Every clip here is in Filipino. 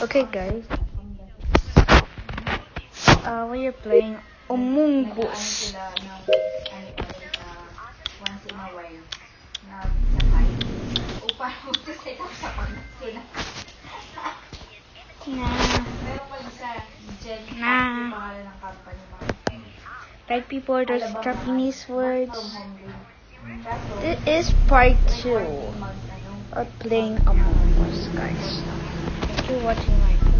Okay guys, we are playing Among Us. Once in a while. Nagsakay. Upang magkasay tapos sa pagkasina. Meron pa isa, Jen, yung pangalan ng company mo. Right people, there's Japanese words. From home grade. This is part 2 of playing Among Us, guys. Thank you for watching my video.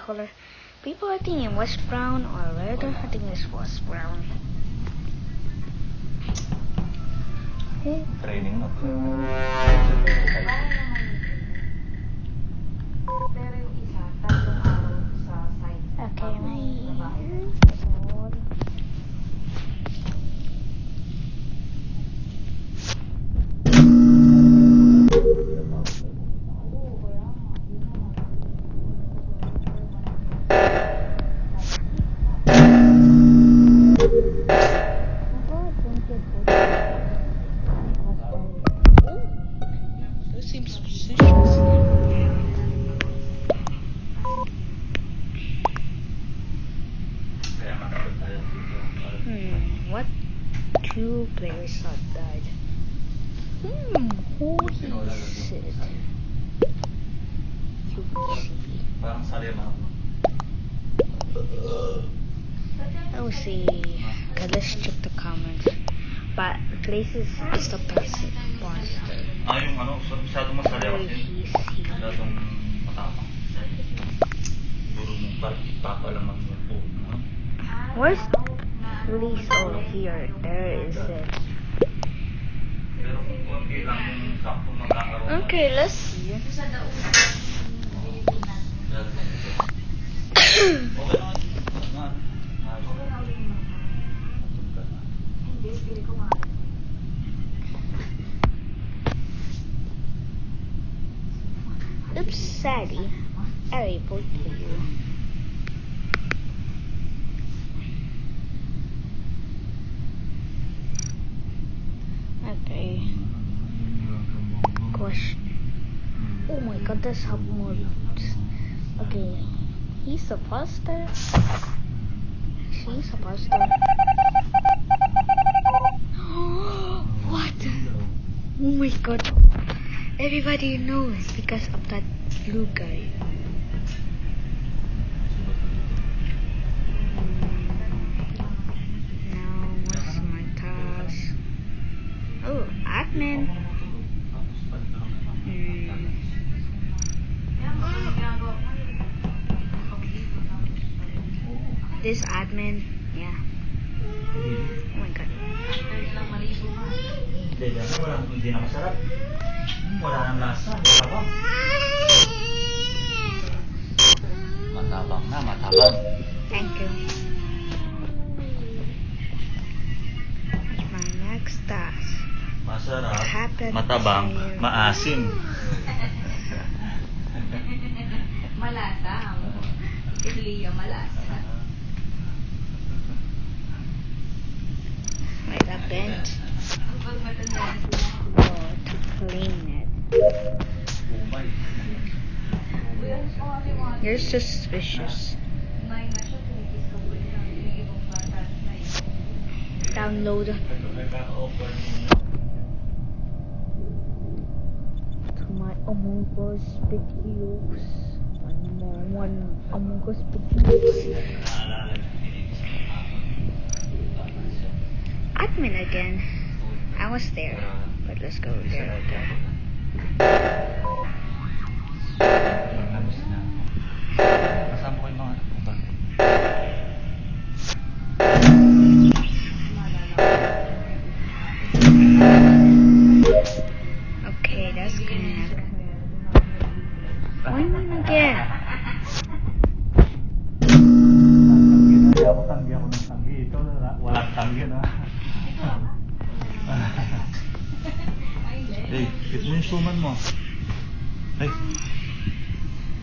Color. People are thinking it was brown or red. I think this was brown. Training na. Pero yung isa, 3 araw sa site. Okay, my seems suspicious. What? 2 players have died. Who is it? Parang salema. Oh, see. Okay, let's check the comments. But places is the person. Yung ano, masyadong masaya kasi. Masyadong matapang. Siguro mong parang ipapalaman mo po. Where's police? Oh, here. There is it. Pero kung konti lang yung sakto magkakaroon. Okay, let's see. Okay na. Oops, Sadie. I report to you. Okay. Question. Oh my god, that's how more. Okay. He's a pastor. She's a pastor. What? Oh my god. Everybody knows because of that blue guy. Now, what's my task? Oh, admin. This admin, yeah. Oh my god. Hindi na masarap. Wala nang lasa. Matabang. Matabang na, matabang. Thank you. My next task. Masarap, Happen matabang, to- maasim. Malasa. Iliya, malasa. Wait, a bench. Pag matanda sila. Oh, to clean it. You're suspicious. Download. To my Among Us videos. One Among Us videos. Admin again. I was there, but let's go there again. Kasama ko yung mga anak ko ba? Okay, that's good. Winning again. Tanggi ako ng tanggi. Ikaw na walang tanggi na. Hey, hit mo yung suman mo. Hey,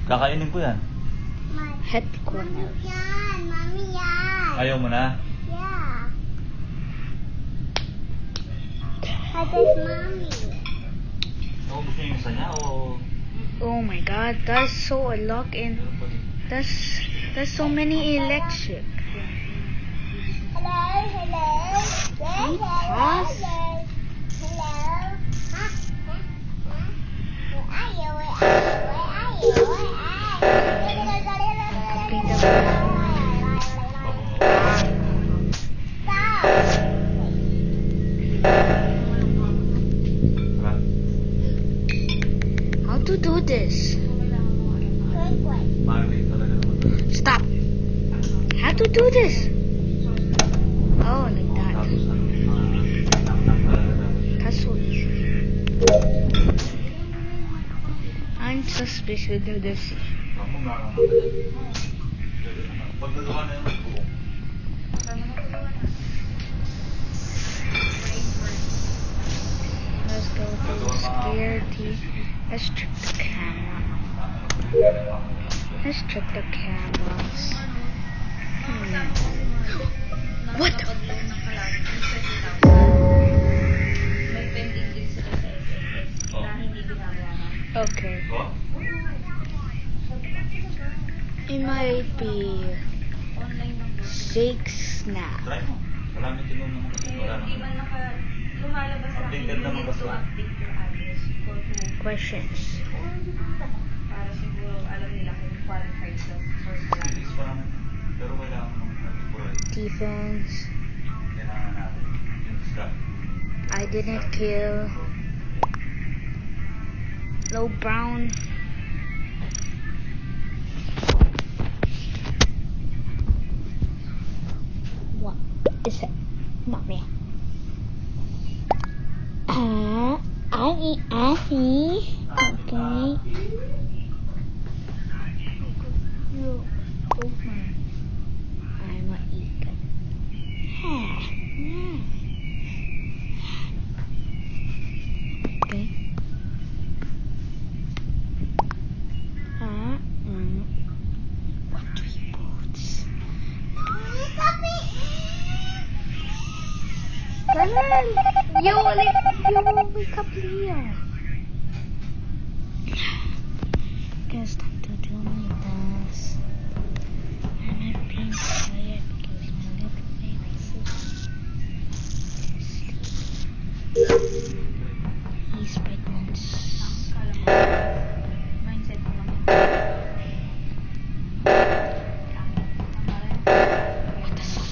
kakainin ko yan. Head corner. Yan, mami yan. Ayaw mo na? Yeah. That is mommy. O gusto niyo yung isa niya o... Oh my god, that's so a lock in. That's so many electric. Hello, hello. Can you pause? Hello. Huh? Where are you? Where are you? Where are you? Where How to do this? Stop. How to do this? Oh, like that. That's what. I'm suspicious of this. Pagkagawa na yung magbuong. Let's go to security. Let's check the camera. Let's check the cameras. What? May pending din sila sa SSS na hindi binabayaran. Okay. Oh? It might be Online lang po. fake snap. Try mo. Maraming tinong naman kasi wala Hindi man naman. lumalabas sa akin. Updated You naman need kasi. to update your address for to Questions. para siguro alam nila kung qualified sa source na. Release pa naman. Pero kailangan mo provide. Defense. Kailangan natin. Yung stuff. I didn't kill. Low brown. What is it? Not me. Okay. You open. I'm a eagle. Okay. What do you put? You will wake up here. Guess time to do my dance. And I'm being tired because my little baby is asleep. He's pregnant. Mindset mo lang. What the fuck?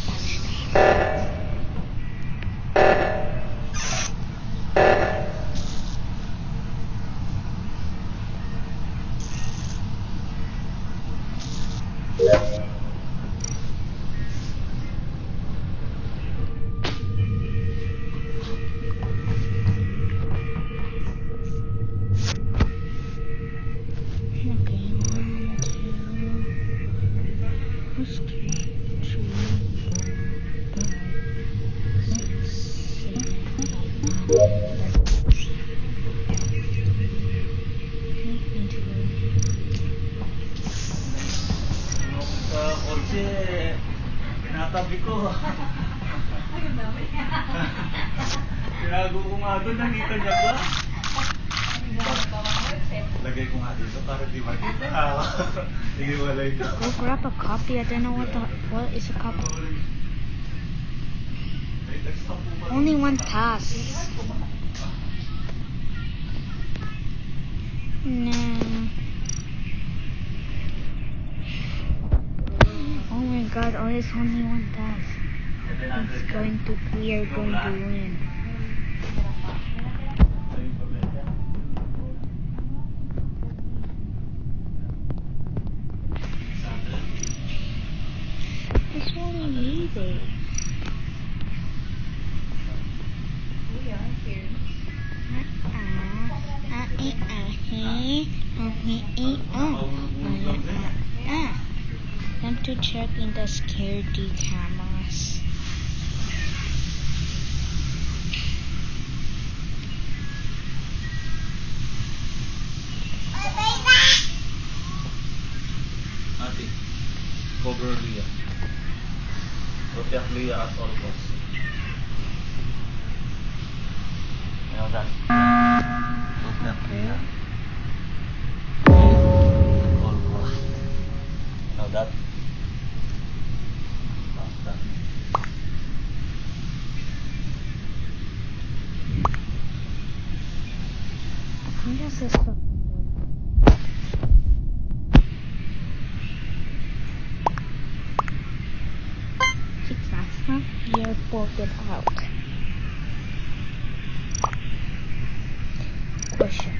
Okay, 1, 2, 3, 4, 5, 6, 7, 8, 9, 10. Sa kotse, pinatabi ko. Tinago ko nga doon, nakita niya ba? Lagay ko nga dito para di makita. Iniwalay ko. Go grab a copy. I don't know what is a copy. Only one pass. No. Oh my god, oh, it's only one pass. It's going to, we are going to win. It's only easy. Kuya, here. Time to check in the security cameras. Ate, cover Leah. Protect Leah at all costs. You know that? Protect Leah at all costs. You know that? That's that. I think this is the that's not here, pulled it out. Question.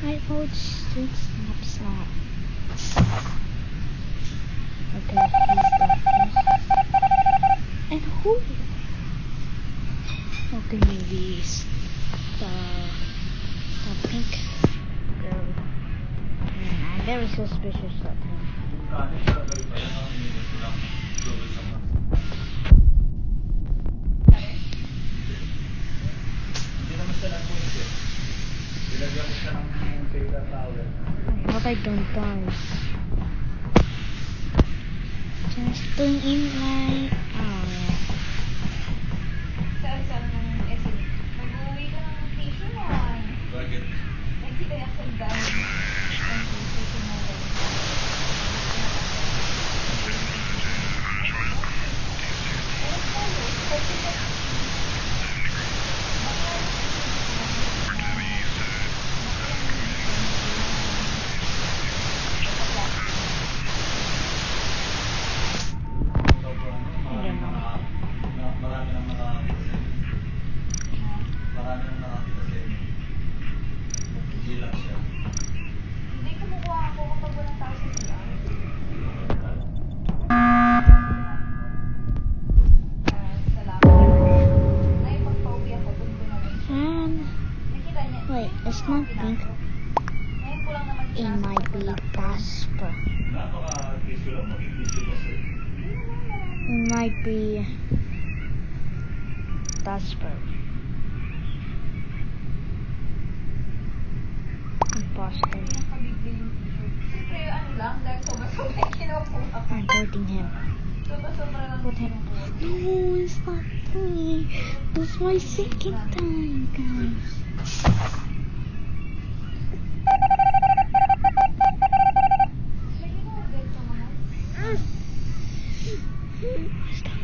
I hold snap. Okay, he's done. And who? Okay, maybe it's the pink girl. I'm very suspicious of him. I hope I don't die. Just turn in my Mag-uwi ka ng vacation on. Bakit? Nagkita yan sa dami. Vacation mo. Marami nang nakakita sa inyo. Gilang siya. Hindi kumukuha ako kapag walang tao sa CR. Salamat. Ngayon pagpa-uwi ako, doon ko na rin siya. Nakita niya. Wait, it's not pink. Ngayon ko lang naman It might be Casper. Napaka-issue lang mag-issue kasi. It might be Casper. Imposter. Nakabigli yung t-shirt. Siyempre, ano lang, dahil sobra-sobra yung kinukuha ko. I'm voting him. Sobra-sobra lang Put yung him. kinukuha. No, it's not me. This is my second time, guys. May in-order ka naman. Stop.